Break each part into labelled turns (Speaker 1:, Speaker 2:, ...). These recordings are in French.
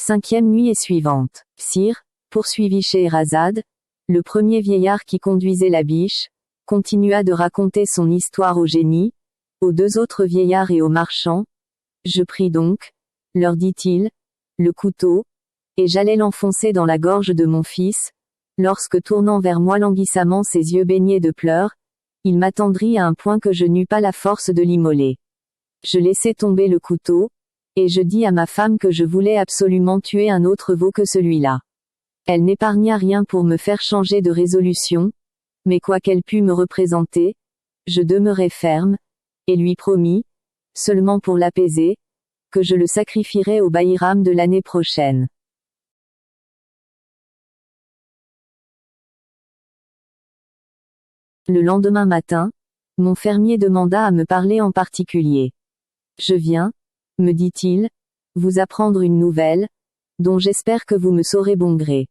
Speaker 1: 5e nuit et suivante. Sire, poursuivit Scheherazade, le premier vieillard qui conduisait la biche, continua de raconter son histoire au génie, aux deux autres vieillards et aux marchands. Je pris donc, leur dit-il, le couteau, et j'allais l'enfoncer dans la gorge de mon fils, lorsque tournant vers moi languissamment ses yeux baignés de pleurs, il m'attendrit à un point que je n'eus pas la force de l'immoler. Je laissai tomber le couteau, et je dis à ma femme que je voulais absolument tuer un autre veau que celui-là. Elle n'épargna rien pour me faire changer de résolution, mais quoiqu'elle pût me représenter, je demeurai ferme, et lui promis, seulement pour l'apaiser, que je le sacrifierais au Baïram de l'année prochaine. Le lendemain matin, mon fermier demanda à me parler en particulier. Je viens, me dit-il, vous apprendre une nouvelle, dont j'espère que vous me saurez bon gré.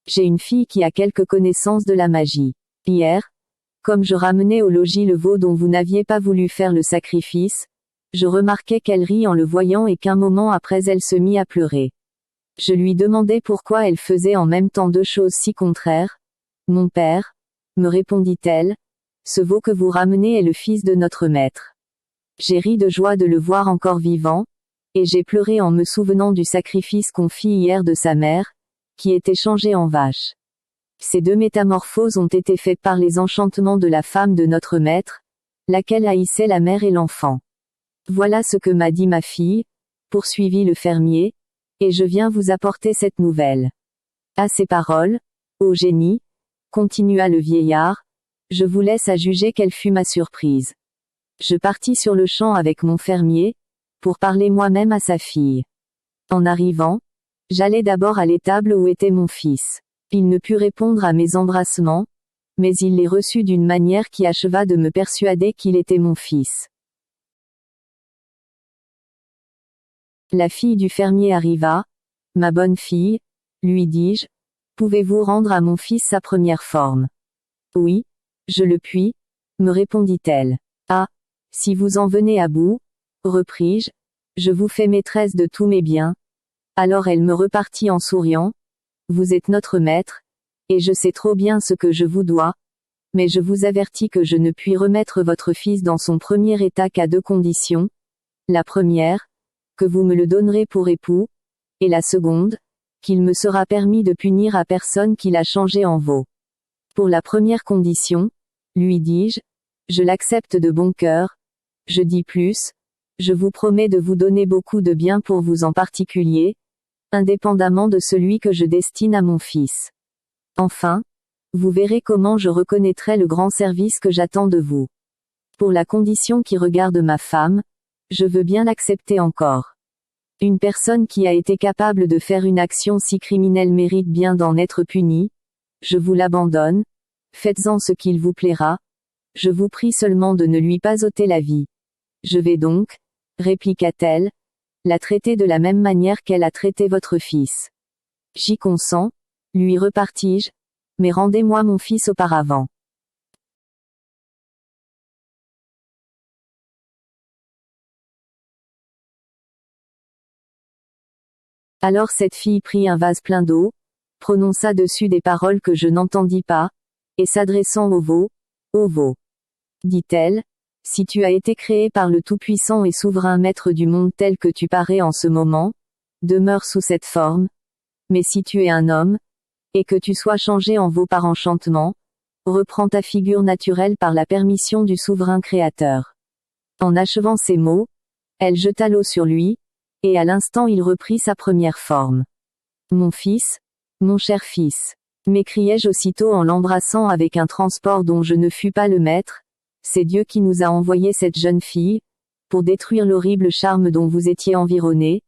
Speaker 1: J'ai une fille qui a quelques connaissances de la magie. Hier, comme je ramenais au logis le veau dont vous n'aviez pas voulu faire le sacrifice, je remarquai qu'elle rit en le voyant et qu'un moment après elle se mit à pleurer. Je lui demandai pourquoi elle faisait en même temps deux choses si contraires. Mon père, me répondit-elle, ce veau que vous ramenez est le fils de notre maître. J'ai ri de joie de le voir encore vivant, et j'ai pleuré en me souvenant du sacrifice qu'on fit hier de sa mère, qui était changée en vache. Ces deux métamorphoses ont été faites par les enchantements de la femme de notre maître, laquelle haïssait la mère et l'enfant. Voilà ce que m'a dit ma fille, poursuivit le fermier, et je viens vous apporter cette nouvelle. À ces paroles, ô génie, continua le vieillard, je vous laisse à juger quelle fut ma surprise. Je partis sur le champ avec mon fermier, pour parler moi-même à sa fille. En arrivant, j'allai d'abord à l'étable où était mon fils. Il ne put répondre à mes embrassements, mais il les reçut d'une manière qui acheva de me persuader qu'il était mon fils. La fille du fermier arriva. Ma bonne fille, lui dis-je, pouvez-vous rendre à mon fils sa première forme? Oui, je le puis, me répondit-elle. Ah, si vous en venez à bout, repris-je, je vous fais maîtresse de tous mes biens. Alors elle me repartit en souriant. Vous êtes notre maître, et je sais trop bien ce que je vous dois, mais je vous avertis que je ne puis remettre votre fils dans son premier état qu'à deux conditions. La première, que vous me le donnerez pour époux, et la seconde, qu'il me sera permis de punir à personne qui l'a changé en veau. Pour la première condition, lui dis-je, je l'accepte de bon cœur. Je dis plus, je vous promets de vous donner beaucoup de bien pour vous en particulier, indépendamment de celui que je destine à mon fils. Enfin, vous verrez comment je reconnaîtrai le grand service que j'attends de vous. Pour la condition qui regarde ma femme, je veux bien l'accepter encore. Une personne qui a été capable de faire une action si criminelle mérite bien d'en être punie. Je vous l'abandonne. Faites-en ce qu'il vous plaira. Je vous prie seulement de ne lui pas ôter la vie. Je vais donc, répliqua-t-elle, la traiter de la même manière qu'elle a traité votre fils. J'y consens, lui repartis-je, mais rendez-moi mon fils auparavant. Alors cette fille prit un vase plein d'eau, prononça dessus des paroles que je n'entendis pas, et s'adressant au veau, dit-elle, si tu as été créé par le Tout-Puissant et souverain maître du monde tel que tu parais en ce moment, demeure sous cette forme, mais si tu es un homme, et que tu sois changé en veau par enchantement, reprends ta figure naturelle par la permission du souverain créateur. En achevant ces mots, elle jeta l'eau sur lui, et à l'instant il reprit sa première forme. Mon fils, mon cher fils, m'écriai-je aussitôt en l'embrassant avec un transport dont je ne fus pas le maître, c'est Dieu qui nous a envoyé cette jeune fille, pour détruire l'horrible charme dont vous étiez environné,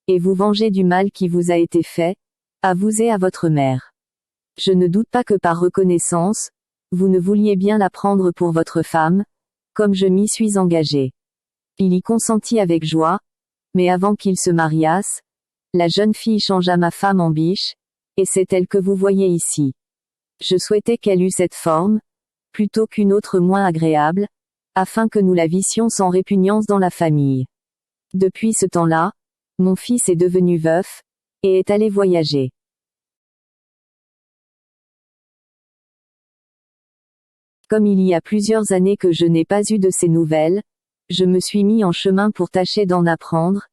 Speaker 1: et vous venger du mal qui vous a été fait, à vous et à votre mère. Je ne doute pas que par reconnaissance, vous ne vouliez bien la prendre pour votre femme, comme je m'y suis engagé. Il y consentit avec joie, mais avant qu'ils se mariassent, la jeune fille changea ma femme en biche, et c'est elle que vous voyez ici. Je souhaitais qu'elle eût cette forme, plutôt qu'une autre moins agréable, afin que nous la vissions sans répugnance dans la famille. Depuis ce temps-là, mon fils est devenu veuf, et est allé voyager. Comme il y a plusieurs années que je n'ai pas eu de ses nouvelles, je me suis mis en chemin pour tâcher d'en apprendre,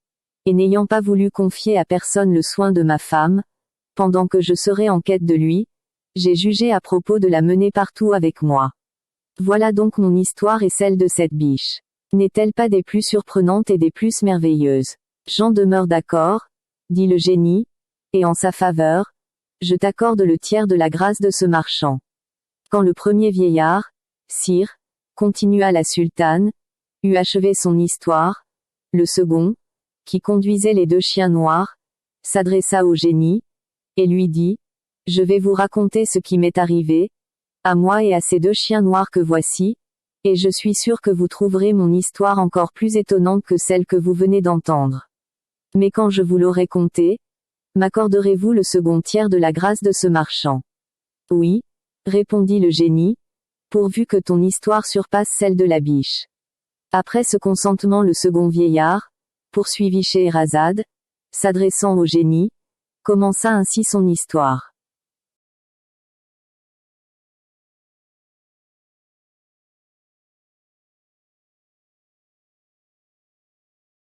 Speaker 1: et n'ayant pas voulu confier à personne le soin de ma femme, pendant que je serais en quête de lui, j'ai jugé à propos de la mener partout avec moi. Voilà donc mon histoire et celle de cette biche. N'est-elle pas des plus surprenantes et des plus merveilleuses? J'en demeure d'accord, dit le génie, et en sa faveur, je t'accorde le tiers de la grâce de ce marchand. Quand le premier vieillard, sire, continua la sultane, eut achevé son histoire, le second, qui conduisait les deux chiens noirs, s'adressa au génie, et lui dit, je vais vous raconter ce qui m'est arrivé, à moi et à ces deux chiens noirs que voici, et je suis sûr que vous trouverez mon histoire encore plus étonnante que celle que vous venez d'entendre. Mais quand je vous l'aurai contée, m'accorderez-vous le second tiers de la grâce de ce marchand? Oui, répondit le génie, pourvu que ton histoire surpasse celle de la biche. Après ce consentement, le second vieillard, poursuivit Scheherazade, s'adressant au génie, commença ainsi son histoire.